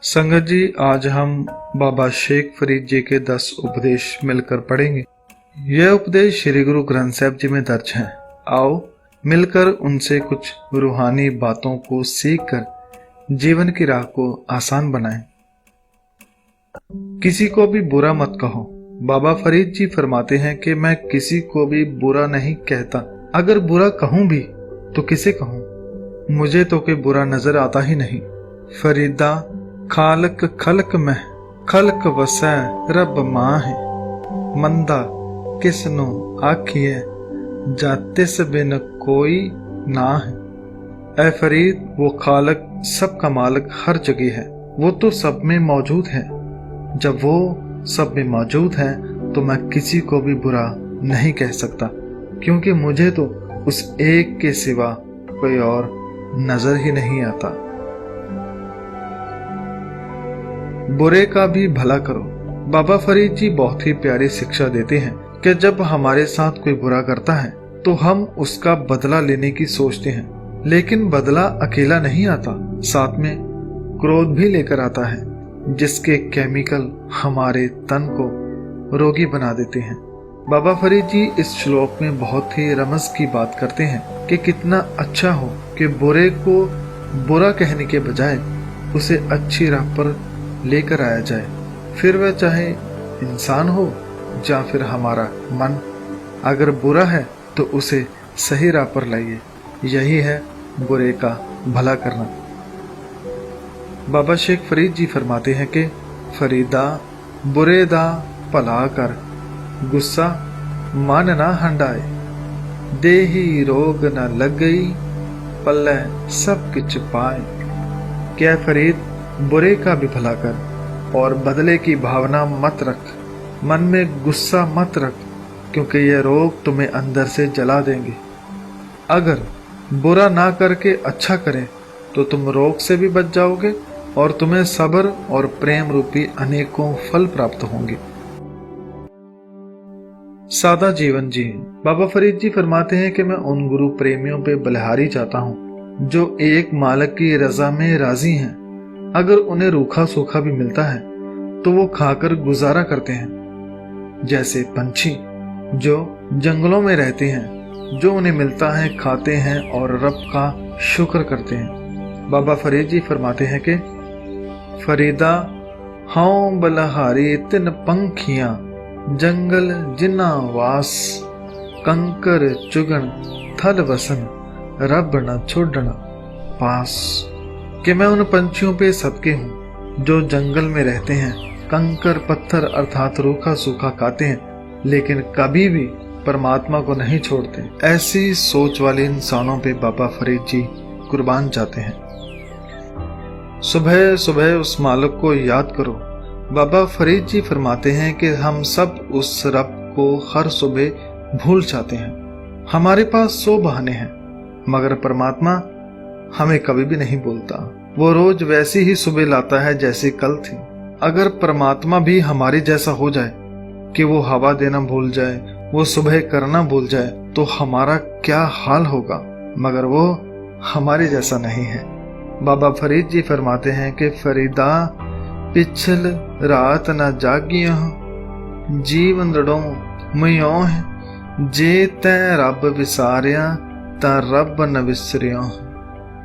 संगत जी, आज हम बाबा शेख फरीद जी के 10 उपदेश मिलकर पढ़ेंगे। यह उपदेश श्री गुरु ग्रंथ साहिब जी में दर्ज हैं। आओ मिलकर उनसे कुछ रूहानी बातों को सीखकर जीवन की राह को आसान बनाएं। किसी को भी बुरा मत कहो। बाबा फरीद जी फरमाते हैं कि मैं किसी को भी बुरा नहीं कहता। अगर बुरा कहूं भी तो किसे कहूं? मुझे तो कोई बुरा नजर आता ही नहीं। फरीदा खालक खलक में खलक वसै रब मां है। मंदा किसनु आखिए जातिस बिन कोई ना है। ऐ फरीद, वो खालक सबका मालिक हर जगह है। वो तो सब में मौजूद है। जब वो सब में मौजूद है तो मैं किसी को भी बुरा नहीं कह सकता, क्योंकि मुझे तो उस एक के सिवा कोई और नजर ही नहीं आता। बुरे का भी भला करो। बाबा फरीद जी बहुत ही प्यारी शिक्षा देते हैं कि जब हमारे साथ कोई बुरा करता है तो हम उसका बदला लेने की सोचते हैं, लेकिन बदला अकेला नहीं आता, साथ में क्रोध भी लेकर आता है, जिसके केमिकल हमारे तन को रोगी बना देते हैं। बाबा फरीद जी इस श्लोक में बहुत ही रमज की बात करते हैं कि कितना अच्छा हो कि बुरे को बुरा कहने के बजाय उसे अच्छी राह पर लेकर आया जाए, फिर वह चाहे इंसान हो या फिर हमारा मन। अगर बुरा है तो उसे सही राह पर लाइए। यही है बुरे का भला करना। बाबा शेख फरीद जी फरमाते हैं कि फरीदा बुरे दा भला कर, गुस्सा मन ना हंडाए, देही रोग न लग गई, पल्ले सब किच पाए। क्या फरीद, बुरे का भी भला कर और बदले की भावना मत रख। मन में गुस्सा मत रख, क्योंकि यह रोग तुम्हें अंदर से जला देंगे। अगर बुरा ना करके अच्छा करें तो तुम रोग से भी बच जाओगे और तुम्हें सब्र और प्रेम रूपी अनेकों फल प्राप्त होंगे। सादा जीवन जी। बाबा फरीद जी फरमाते हैं कि मैं उन गुरु प्रेमियों पे बलिहारी चाहता हूँ जो एक मालिक की रजा में राजी हैं। अगर उन्हें रूखा सूखा भी मिलता है तो वो खाकर गुजारा करते हैं, जैसे पंछी जो जंगलों में रहते हैं, जो उन्हें मिलता है खाते हैं और रब का शुक्र करते हैं। बाबा फरीद जी फरमाते हैं कि फरीदा हाँ बलहारी तिन पंखियां, जंगल जिन्ना वास, कंकर चुगन थल वसन, रब न छोड़ना पास। कि मैं उन पंछियों पे सदके हूँ जो जंगल में रहते हैं, कंकर पत्थर अर्थात रूखा सूखा खाते हैं, लेकिन कभी भी परमात्मा को नहीं छोड़ते। ऐसी सोच वाले इंसानों पे बाबा फरीद जी कुर्बान जाते हैं। सुबह सुबह उस मालिक को याद करो। बाबा फरीद जी फरमाते हैं कि हम सब उस रब को हर सुबह भूल जाते हैं। हमारे पास 100 बहाने हैं, मगर परमात्मा हमें कभी भी नहीं भूलता। वो रोज वैसी ही सुबह लाता है जैसी कल थी। अगर परमात्मा भी हमारी जैसा हो जाए कि वो हवा देना भूल जाए, वो सुबह करना भूल जाए, तो हमारा क्या हाल होगा। मगर वो हमारे जैसा नहीं है। बाबा फरीद जी फरमाते हैं कि फरीदा पिछल रात न जागिया, जीवन लड़ो मुयो है, जे तै रब विसारिया ता रब न विसरियो।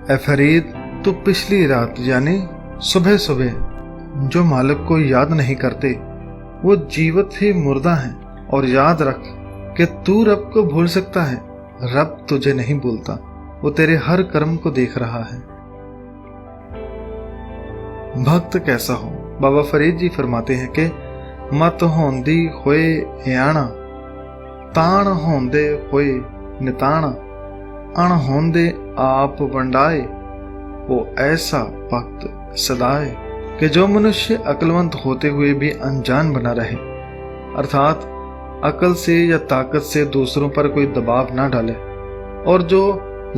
ऐ फरीद, तो पिछली रात यानी सुबह सुबह जो मालिक को याद नहीं करते वो जीवित ही मुर्दा हैं। और याद रख कि तू रब को भूल सकता है, रब तुझे नहीं भूलता। वो तेरे हर कर्म को देख रहा है। भक्त कैसा हो? बाबा फरीद जी फरमाते हैं कि मत होंदी होए याना, ताण होंदे होए निताना, अण होंदे आप वंडाए, वो ऐसा भक्त सदाए। कि जो मनुष्य अक्लमंद होते हुए भी अनजान बना रहे, अर्थात अकल से या ताकत से दूसरों पर कोई दबाव ना डाले, और जो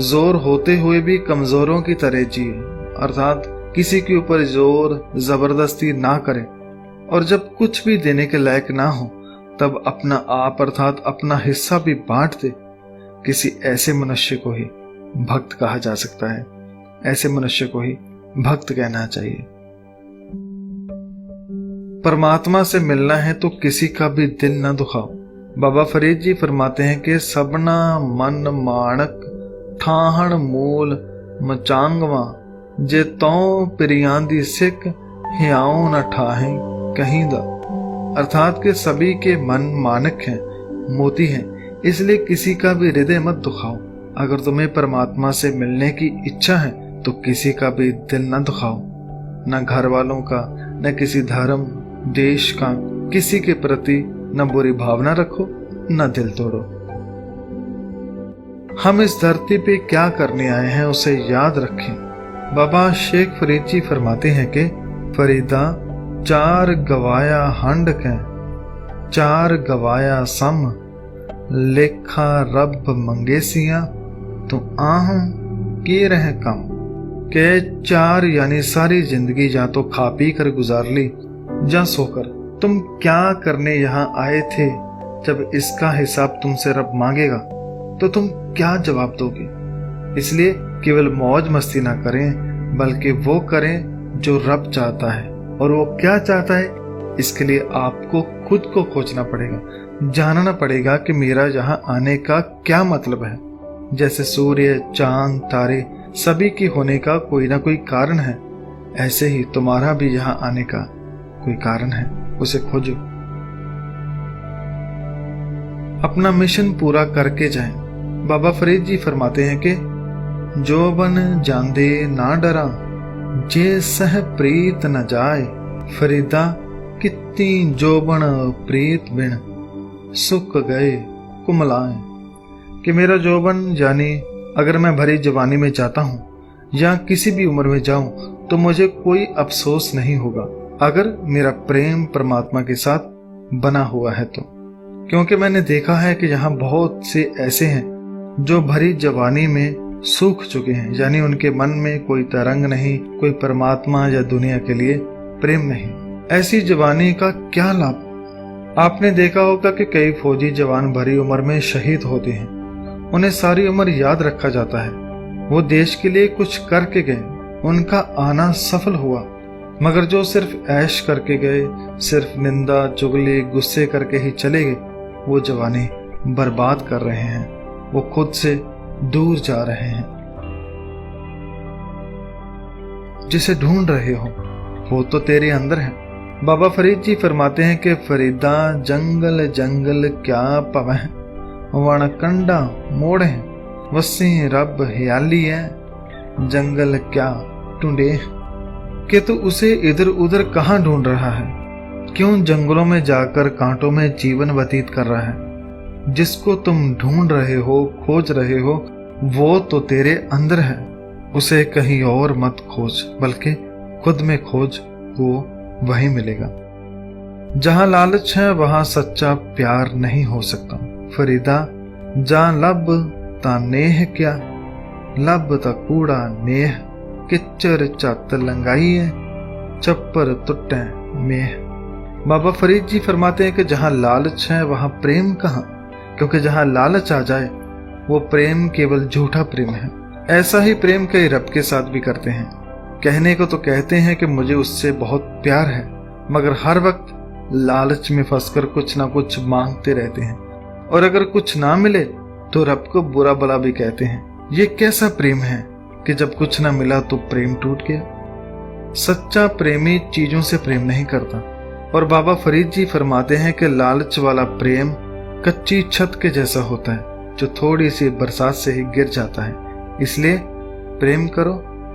जोर होते हुए भी कमजोरों की तरह जिए, अर्थात किसी के ऊपर जोर जबरदस्ती ना करे, और जब कुछ भी देने के लायक ना हो तब अपना आप अर्थात अपना हिस्सा भी बांट दे। किसी ऐसे मनुष्य को ही भक्त कहा जा सकता है। ऐसे मनुष्य को ही भक्त कहना चाहिए। परमात्मा से मिलना है तो किसी का भी दिल न दुखाओ। बाबा फरीद जी फरमाते हैं कि सबना मन माणक ठाहण मूल मचांगवा जे तौ पिरियां दी सिक हियाओ न ठाहें कहीं दा। अर्थात के सभी के मन मानक हैं, मोती हैं, इसलिए किसी का भी हृदय मत दुखाओ। अगर तुम्हें परमात्मा से मिलने की इच्छा है तो किसी का भी दिल न दुखाओ, न घर वालों का, न किसी धर्म देश का, किसी के प्रति न बुरी भावना रखो, न दिल तोड़ो। हम इस धरती पे क्या करने आए हैं उसे याद रखें। बाबा शेख फरीद जी फरमाते हैं कि फरीदा चार गवाया हंड के चार गवाया सम लेखा रब मंगेसिया तो आहू के रह कम। के चार यानी सारी जिंदगी या तो खा पी कर गुजार ली या सोकर। तुम क्या करने यहाँ आए थे? जब इसका हिसाब तुमसे रब मांगेगा तो तुम क्या जवाब दोगे? इसलिए केवल मौज मस्ती ना करें, बल्कि वो करें जो रब चाहता है। और वो क्या चाहता है, इसके लिए आपको खुद को खोजना पड़ेगा, जानना पड़ेगा कि मेरा यहाँ आने का क्या मतलब है। जैसे सूर्य, चांद, तारे सभी के होने का कोई ना कोई कारण है, ऐसे ही तुम्हारा भी यहाँ आने का कोई कारण है, उसे खोजो। अपना मिशन पूरा करके जाएं। बाबा फरीद जी फरमाते हैं कि जो बन जांदे ना डरा जे सह प्रीत न जाए। फरीदा कितनी जोबन प्रीत बिन सुख गए कुमलाए। कि मेरा जोबन यानी अगर मैं भरी जवानी में जाता हूँ या किसी भी उम्र में जाऊं तो मुझे कोई अफसोस नहीं होगा अगर मेरा प्रेम परमात्मा के साथ बना हुआ है तो। क्योंकि मैंने देखा है कि यहाँ बहुत से ऐसे हैं जो भरी जवानी में सूख चुके हैं, यानी उनके मन में कोई तरंग नहीं, कोई परमात्मा या दुनिया के लिए प्रेम नहीं। ऐसी जवानी का क्या लाभ? आपने देखा होगा कि कई फौजी जवान भरी उम्र में शहीद होते हैं, उन्हें सारी उम्र याद रखा जाता है। वो देश के लिए कुछ करके गए, उनका आना सफल हुआ। मगर जो सिर्फ ऐश करके गए, सिर्फ निंदा चुगली गुस्से करके ही चले गए, वो जवानी बर्बाद कर रहे हैं, वो खुद से दूर जा रहे हैं। जिसे ढूंढ रहे हो वो तो तेरे अंदर है। बाबा फरीद जी फरमाते हैं कि फरीदा जंगल जंगल क्या पवह वण कंडा मोड़ है वसी रब हियाली है जंगल क्या ढूंढे। कि तू उसे इधर उधर कहाँ ढूंढ रहा है? क्यों जंगलों में जाकर कांटों में जीवन व्यतीत कर रहा है? जिसको तुम ढूंढ रहे हो, खोज रहे हो, वो तो तेरे अंदर है। उसे कहीं और मत खोज, बल्कि खुद में खोज, वो वही मिलेगा। जहां लालच है वहां सच्चा प्यार नहीं हो सकता। फरीदा जा लब ता नेह क्या लब ता कूड़ा नेह किच्चर चत लंगाई है चप्पर टुटे मेह। बाबा फरीद जी फरमाते हैं कि जहां लालच है वहां प्रेम कहाँ? क्योंकि जहां लालच आ जाए वो प्रेम केवल झूठा प्रेम है। ऐसा ही प्रेम कई रब के साथ भी करते हैं। कहने को तो कहते हैं कि मुझे उससे बहुत प्यार है, मगर हर वक्त लालच में फंसकर कुछ ना कुछ मांगते रहते हैं, और अगर कुछ ना मिले तो रब को बुरा भला भी कहते हैं। ये कैसा प्रेम है कि जब कुछ ना मिला तो प्रेम टूट गया। सच्चा प्रेमी चीजों से प्रेम नहीं करता। और बाबा फरीद जी फरमाते हैं कि लालच वाला प्रेम कच्ची छत के जैसा होता है जो थोड़ी सी बरसात से ही गिर जाता है। इसलिए प्रेम करो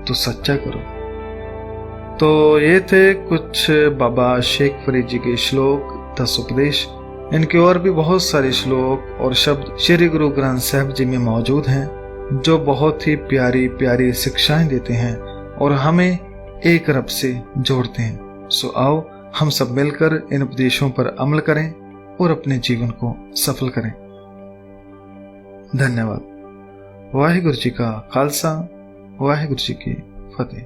तो सच्चा करो। तो ये थे कुछ बाबा शेख फरीद जी के श्लोक, 10 उपदेश। इनके और भी बहुत सारे श्लोक और शब्द श्री गुरु ग्रंथ साहिब जी में मौजूद हैं, जो बहुत ही प्यारी प्यारी शिक्षाएं देते हैं और हमें एक रब से जोड़ते हैं। सो आओ हम सब मिलकर इन उपदेशों पर अमल करें और अपने जीवन को सफल करें। धन्यवाद। वाहिगुरु जी का खालसा, वाहिगुरु जी की फतेह।